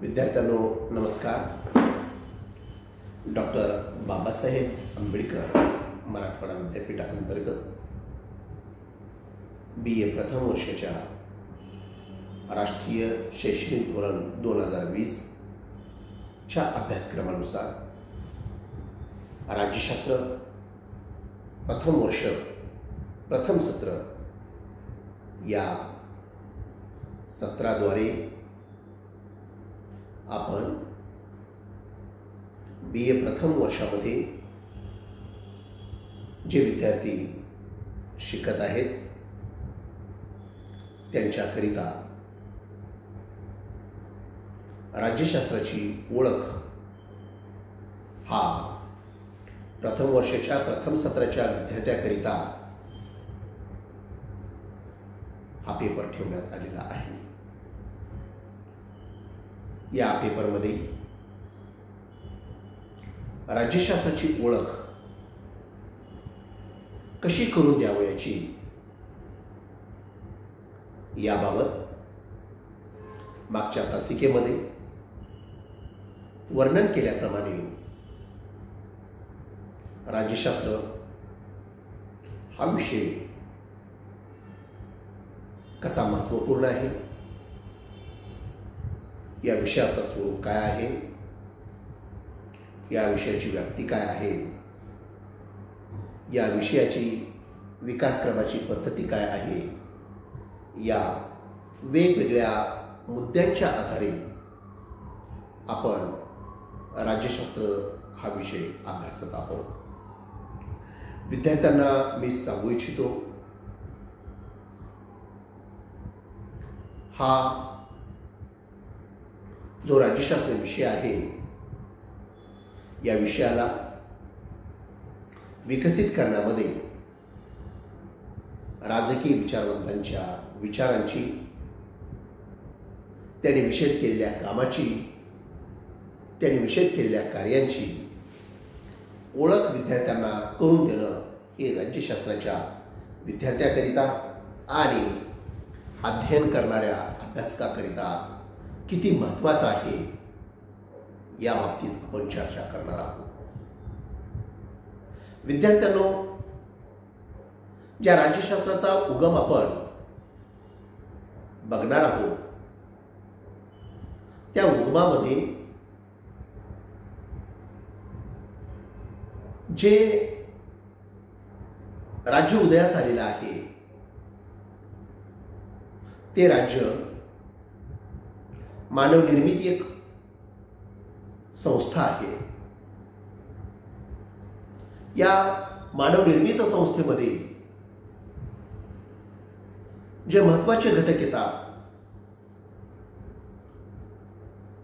विद्यार्थ्यांनो नमस्कार. डॉक्टर बाबासाहेब आंबेडकर मराठवाडा विद्यापीठांतर्गत BA प्रथम वर्षाच्या राष्ट्रीय शैक्षणिक धोरण 2020 च्या अभ्यासक्रमानुसार राज्यशास्त्र प्रथम वर्ष प्रथम सत्र या सत्राद्वारे आपण BA प्रथम वर्षामध्ये जे विद्यार्थी शिकत आहेत त्यांच्याकरिता राज्यशास्त्राची ओळख हा प्रथम वर्षाच्या प्रथम सत्राच्या विद्यार्थ्याकरिता हा पेपर ठेवण्यात आलेला आहे. या पेपरमध्ये राज्यशास्त्राची ओळख कशी करून द्यावयाची याबाबत मागच्या तासिकेमध्ये वर्णन केल्याप्रमाणे राज्यशास्त्र हा विषय कसा महत्त्वपूर्ण आहे, या विषयाचं स्वरूप काय आहे, या विषयाची व्याप्ती काय आहे, या विषयाची विकासक्रमाची पद्धती काय आहे, या वेगवेगळ्या मुद्द्यांच्या आधारे आपण राज्यशास्त्र हा विषय अभ्यासत आहोत. विद्यार्थ्यांना मी सांगू इच्छितो, हा जो राज्यशास्त्र विषय आहे या विषयाला विकसित करण्यामध्ये राजकीय विचारवंतांच्या विचारांची, त्यांनी विषद केलेल्या कामाची, त्यांनी विषद केलेल्या कार्यांची ओळख विद्यार्थ्यांना करून देणं हे राज्यशास्त्राच्या विद्यार्थ्याकरिता आणि अध्ययन करणाऱ्या अभ्यासकाकरिता किती महत्त्वाचं आहे या बाबतीत आपण चर्चा करणार आहोत. विद्यार्थ्यांनो, ज्या राज्यशास्त्राचा उगम आपण बघणार आहोत त्या उगमामध्ये जे राज्य उदयास आलेलं आहे ते राज्य मानवनिर्मित एक संस्था आहे. या मानवनिर्मित संस्थेमध्ये जे महत्त्वाचे घटक येतात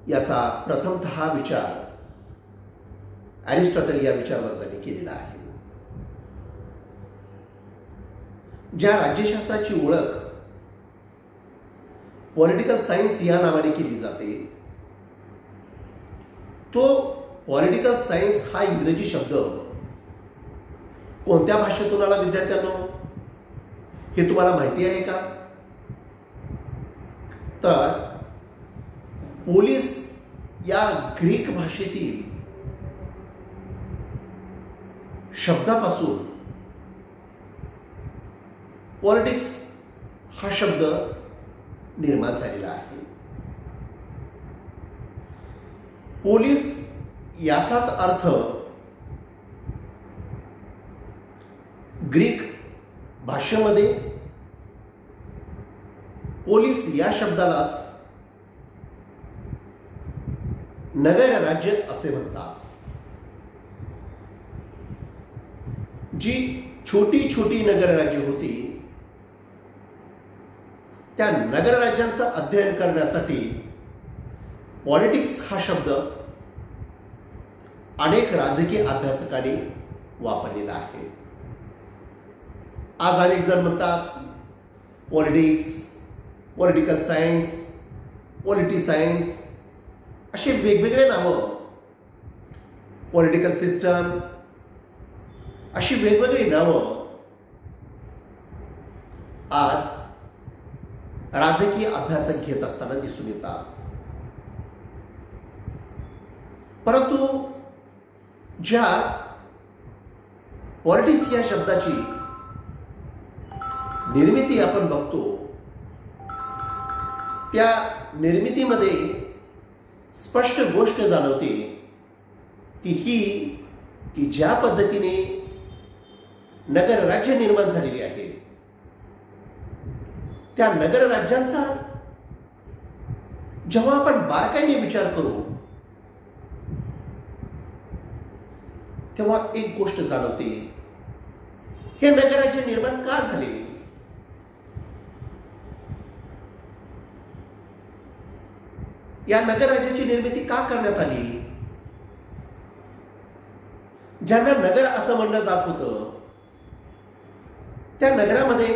याचा प्रथमतः विचार अरिस्टॉटल या विचारवंतांनी केलेला आहे. ज्या राज्यशास्त्राची ओळख पॉलिटिकल सायन्स या नावाने केली जाते, तो पॉलिटिकल सायन्स हा इंग्रजी शब्द कोणत्या भाषेतून आला विद्यार्थ्यांनो, हे तुम्हाला माहिती आहे का? तर पोलिस या ग्रीक भाषेतील शब्दापासून पॉलिटिक्स हा शब्द निर्माण झालेला आहे. पोलीस याचाच अर्थ ग्रीक भाषेमध्ये पोलीस या शब्दालाच नगर राज्य असे म्हणतात. जी छोटी छोटी नगर राज्य होती त्या नगरराज्यांचं अध्ययन करण्यासाठी पॉलिटिक्स हा शब्द अनेक राजकीय अभ्यासकांनी वापरलेला आहे. आज अनेक जण म्हणतात politics, political science, polity science असे वेगवेगळे नावं, पॉलिटिकल सिस्टम अशी वेगवेगळी नावं आज राजकीय अभ्यासक घेत असताना दिसून येतात. परंतु ज्या पॉलिटिक्स या शब्दाची निर्मिती आपण बघतो, त्या निर्मितीमध्ये स्पष्ट गोष्ट जाणवते ती ही की ज्या पद्धतीने नगर राज्य निर्माण झालेली आहे, त्या नगर राज्यांचा जेव्हा आपण बारकाईने विचार करू तेव्हा एक गोष्ट जाणवते, हे नगरराज्य निर्माण का झाले? या नगरराज्याची निर्मिती का करण्यात आली? ज्यांना नगर असं म्हणलं जात होतं, त्या नगरामध्ये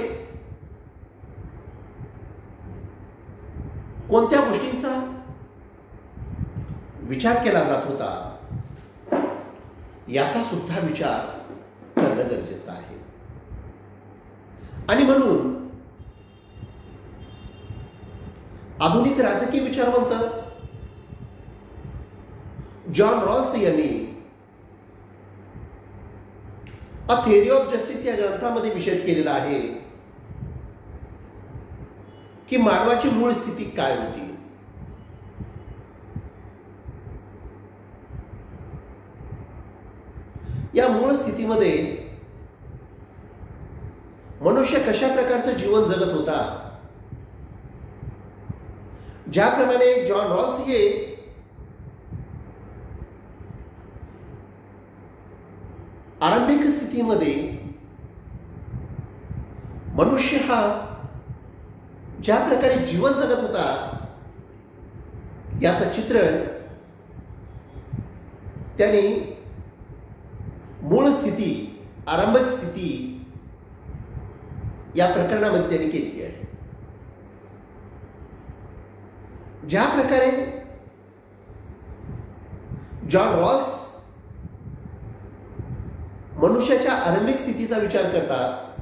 कोणत्या गोष्टींचा विचार केला जात होता याचा सुद्धा विचार करणं गरजेचं आहे. आणि म्हणून आधुनिक राजकीय विचारवंत जॉन रॉल्स यांनी अ थिअरी ऑफ जस्टिस या ग्रंथामध्ये विषद केलेला आहे की मानवाची मूळ स्थिती काय होती. या मूळ स्थितीमध्ये मनुष्य कशा प्रकारचं जीवन जगत होता. ज्याप्रमाणे जॉन रॉल्स हे आरंभिक स्थितीमध्ये मनुष्य हा ज्या प्रकारे जीवन जगत होता याचं चित्रण त्यांनी मूळ स्थिती, आरंभिक स्थिती या प्रकरणामध्ये त्यांनी केली आहे. ज्या प्रकारे जॉन रॉल्स मनुष्याच्या आरंभिक स्थितीचा विचार करतात,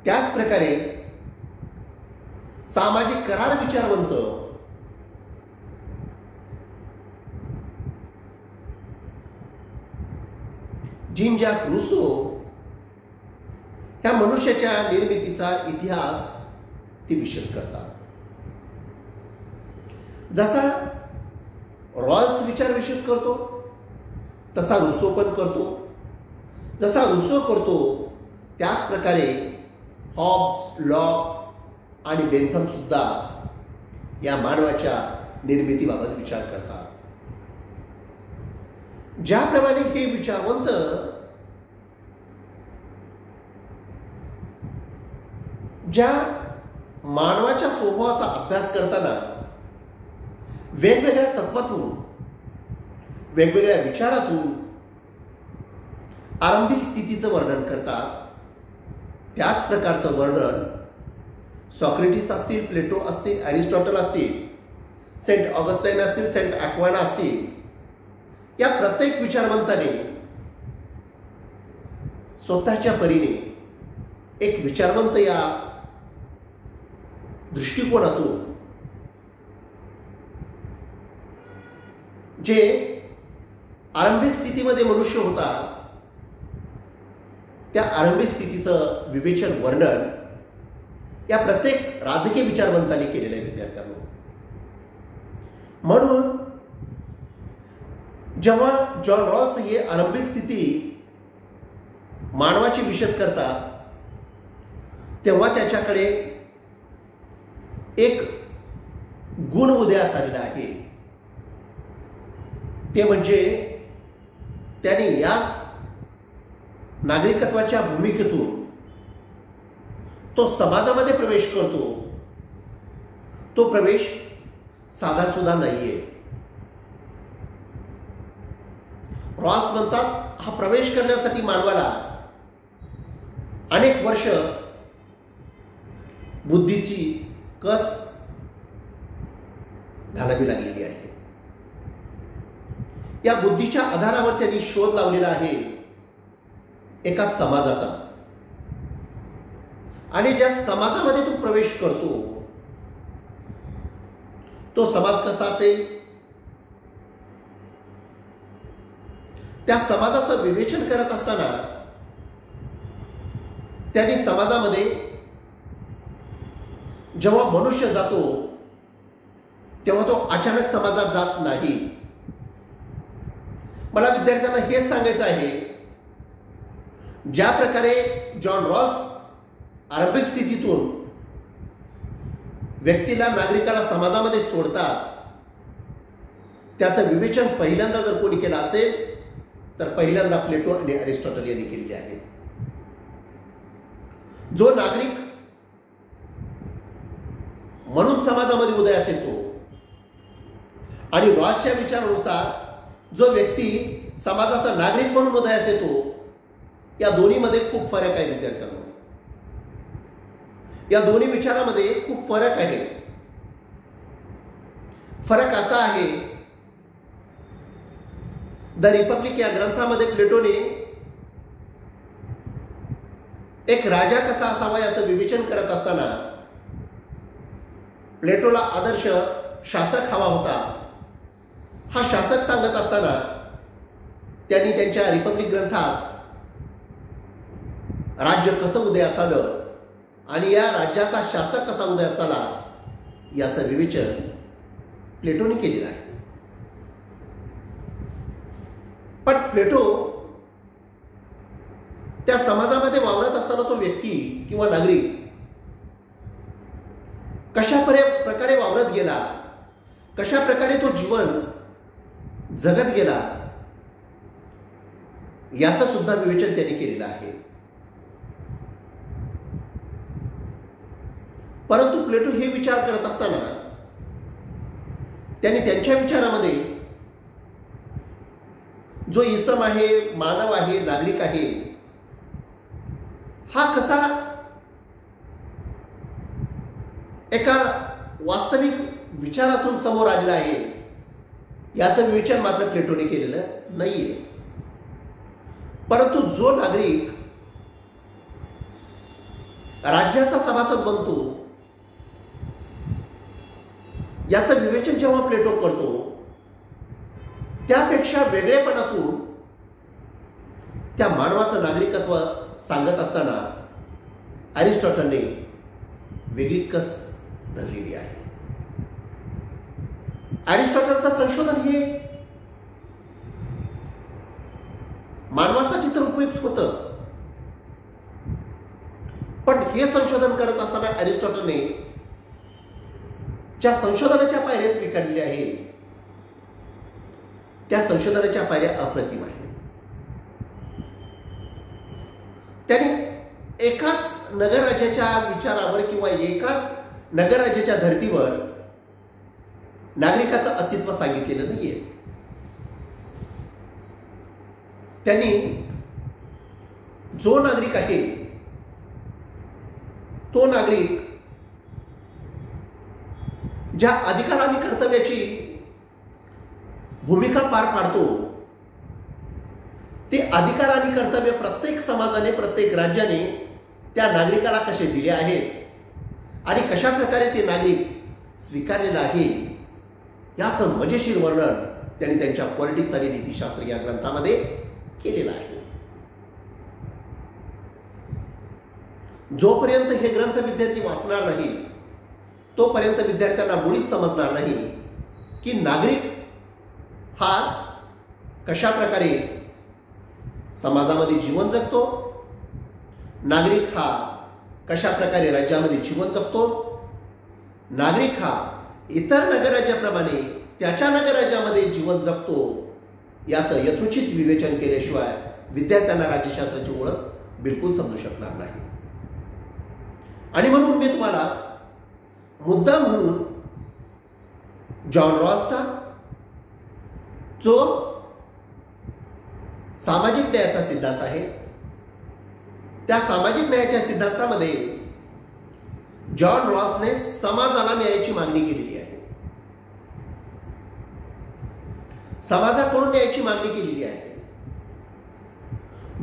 त्याच प्रकारे सामाजिक करार विचारवंत जीन जॅक रूसो ह्या मनुष्याच्या निर्मितीचा इतिहास ते विशद करतात. जसा रॉल्स विचार विशद करतो तसा रूसो पण करतो. जसा रूसो करतो त्याच प्रकारे हॉब्स, लॉक आणि बेंथम सुद्धा या मानवाच्या निर्मितीबाबत विचार करतात. ज्याप्रमाणे हे विचारवंत ज्या मानवाच्या स्वभावाचा अभ्यास करताना वेगवेगळ्या तत्वातून, वेगवेगळ्या विचारातून आरंभिक स्थितीचं वर्णन करतात, त्याच प्रकारचं वर्णन सॉक्रेटिस असतील, प्लेटो असतील, अरिस्टॉटल असतील, सेंट ऑगस्टाईन असतील, सेंट ॲक्वाना असतील, या प्रत्येक विचारवंताने स्वतःच्या परीने एक विचारवंत या दृष्टिकोनातून जे आरंभिक स्थितीमध्ये मनुष्य होता त्या आरंभिक स्थितीचं विवेचन, वर्णन या प्रत्येक राजकीय विचारवंतांनी केलेलं आहे विद्यार्थ्यांनो. म्हणून जेव्हा जॉन रॉल्स हे आरंभिक स्थिती मानवाची विशद करतात तेव्हा त्याच्याकडे एक गुण उदयास आलेला आहे. ते म्हणजे त्याने या नागरिकत्वाच्या भूमिकेतून तो समाजामध्ये प्रवेश करतो. तो प्रवेश साधा सुद्धा नाहीये. रॉल्स म्हणतात हा प्रवेश करण्यासाठी मानवाला अनेक वर्ष बुद्धीची कस घालावी लागलेली आहे. या बुद्धीच्या आधारावर त्यांनी शोध लावलेला आहे एका समाजाचा. आणि ज्या समाजामध्ये तू प्रवेश करतो तो समाज कसा असेल, त्या समाजाचं विवेचन करत असताना त्यांनी समाजामध्ये जेव्हा मनुष्य जातो तेव्हा तो अचानक समाजात जात नाही. मला विद्यार्थ्यांना हेच सांगायचं आहे, ज्या प्रकारे जॉन रॉल्स आरंभिक स्थितीतून व्यक्तीला, नागरिकाला समाजामध्ये सोडतात, त्याचं विवेचन पहिल्यांदा जर कोणी केलं असेल तर पहिल्यांदा प्लेटो आणि अरिस्टॉटल यांनी केलेले आहे. जो नागरिक म्हणून समाजामध्ये उदयास येतो आणि रॉल्सच्या विचारानुसार जो व्यक्ती समाजाचा नागरिक म्हणून उदयास येतो, या दोन्हीमध्ये खूप फरक आहे विद्यार्थ्यांना. या दोन्ही विचारामध्ये खूप फरक आहे. फरक असा आहे, द रिपब्लिक या ग्रंथामध्ये प्लेटोने एक राजा कसा असावा याचं विवेचन करत असताना प्लेटोला आदर्श शासक हवा होता. हा शासक सांगत असताना त्यांनी त्यांच्या रिपब्लिक ग्रंथात राज्य कसं उदयास आलं आणि या राज्याचा शासक कसा उदयास आला याचं विवेचन प्लेटोने केलेलं आहे. पण प्लेटो त्या समाजामध्ये वावरत असताना तो व्यक्ती किंवा नागरिक कशा प्रकारे वावरत गेला, कशा प्रकारे तो जीवन जगत गेला, याचं सुद्धा विवेचन त्यांनी केलेलं आहे. परंतु प्लेटो हे विचार करत असताना त्यांनी त्यांच्या विचारामध्ये जो इसम आहे, मानव आहे, नागरिक आहे, हा कसा एका वास्तविक विचारातून समोर आलेला आहे याचं विवेचन मात्र प्लेटोने केलेलं नाहीये. परंतु जो नागरिक राज्याचा सभासद बनतो याचं विवेचन जेव्हा प्लेटो करतो, त्यापेक्षा वेगळेपणातून त्या मानवाचं नागरिकत्व सांगत असताना अरिस्टॉटलने वेगळी कस धरलेली आहे. अरिस्टॉटलचं संशोधन हे मानवासाठी तर उपयुक्त होतं, पण हे संशोधन करत असताना अरिस्टॉटलने ज्या संशोधनाच्या पायऱ्या स्वीकारलेल्या आहेत त्या संशोधनाच्या पायऱ्या अप्रतिम आहेत. त्यांनी एकाच नगरराज्याच्या विचारावर किंवा एकाच नगरराज्याच्या धर्तीवर नागरिकाचं अस्तित्व सांगितलेलं नाहीये. त्यांनी जो नागरिक आहे तो नागरिक ज्या अधिकार आणि कर्तव्याची भूमिका पार पाडतो, ते अधिकार आणि कर्तव्य प्रत्येक समाजाने, प्रत्येक राज्याने त्या नागरिकाला कसे दिले आहेत आणि कशा प्रकारे ते नागरिक स्वीकारलेलं आहे याचं मजेशीर वर्णन त्यांनी त्यांच्या पॉलिटिक्स आणि नीतिशास्त्र या ग्रंथामध्ये केलेलं आहे. जोपर्यंत हे ग्रंथ विद्यार्थी वाचणार नाही तोपर्यंत विद्यार्थ्यांना मुळीच समजणार नाही की नागरिक हा कशा प्रकारे समाजामध्ये जीवन जगतो, नागरिक हा कशा प्रकारे राज्यामध्ये जीवन जगतो, नागरिक हा इतर नगरराज्याप्रमाणे त्याच्या नगरराज्यामध्ये जीवन जगतो, याचं यथोचित विवेचन केल्याशिवाय विद्यार्थ्यांना राज्यशास्त्राची ओळख बिलकुल समजू शकणार नाही. आणि म्हणून मी तुम्हाला मुद्दा म्हणून जॉन रॉल्सचा जो सामाजिक न्यायाचा सिद्धांत आहे त्या सामाजिक न्यायाच्या सिद्धांतामध्ये जॉन रॉल्सने समाजाला न्यायाची मागणी केलेली आहे. समाजाकडून न्यायाची मागणी केलेली आहे.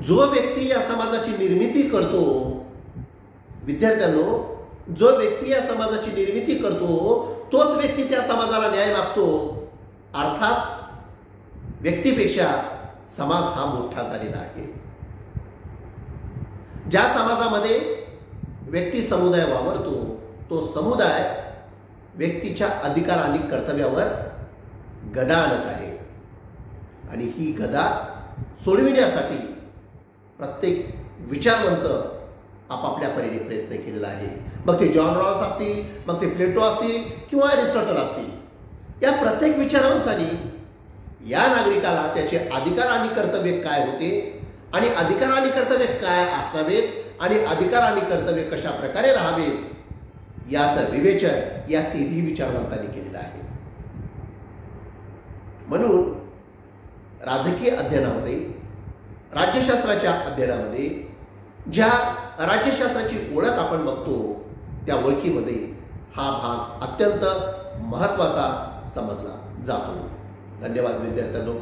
जो व्यक्ती या समाजाची निर्मिती करतो, विद्यार्थ्यांनो, जो व्यक्ती या समाजाची निर्मिती करतो तोच व्यक्ती त्या समाजाला न्याय मागतो. अर्थात व्यक्तीपेक्षा समाज हा मोठा झालेला आहे. ज्या समाजामध्ये व्यक्ती समुदाय वावरतो तो समुदाय व्यक्तीच्या अधिकार आणि कर्तव्यावर गदा आणत आहे आणि ही गदा सोडविण्यासाठी प्रत्येक विचारवंत आपापल्या परीने प्रयत्न केलेला आहे. मग ते जॉन रॉल्स असतील, मग ते प्लेटो असतील किंवा अरिस्टॉटल असतील, या प्रत्येक विचारवंतांनी या नागरिकाला त्याचे अधिकार आणि कर्तव्य काय होते आणि अधिकार आणि कर्तव्य काय असावेत आणि अधिकार आणि कर्तव्य कशा प्रकारे राहावेत याचं विवेचन या तिन्ही विचारवंतांनी केलेलं आहे. म्हणून राजकीय अध्ययनामध्ये, राज्यशास्त्राच्या अध्ययनामध्ये ज्या राज्यशास्त्राची ओळख आपण बघतो त्या ओळखीमध्ये हा भाग अत्यंत महत्त्वाचा समजला जातो. धन्यवाद विद्यार्थ्यांनो.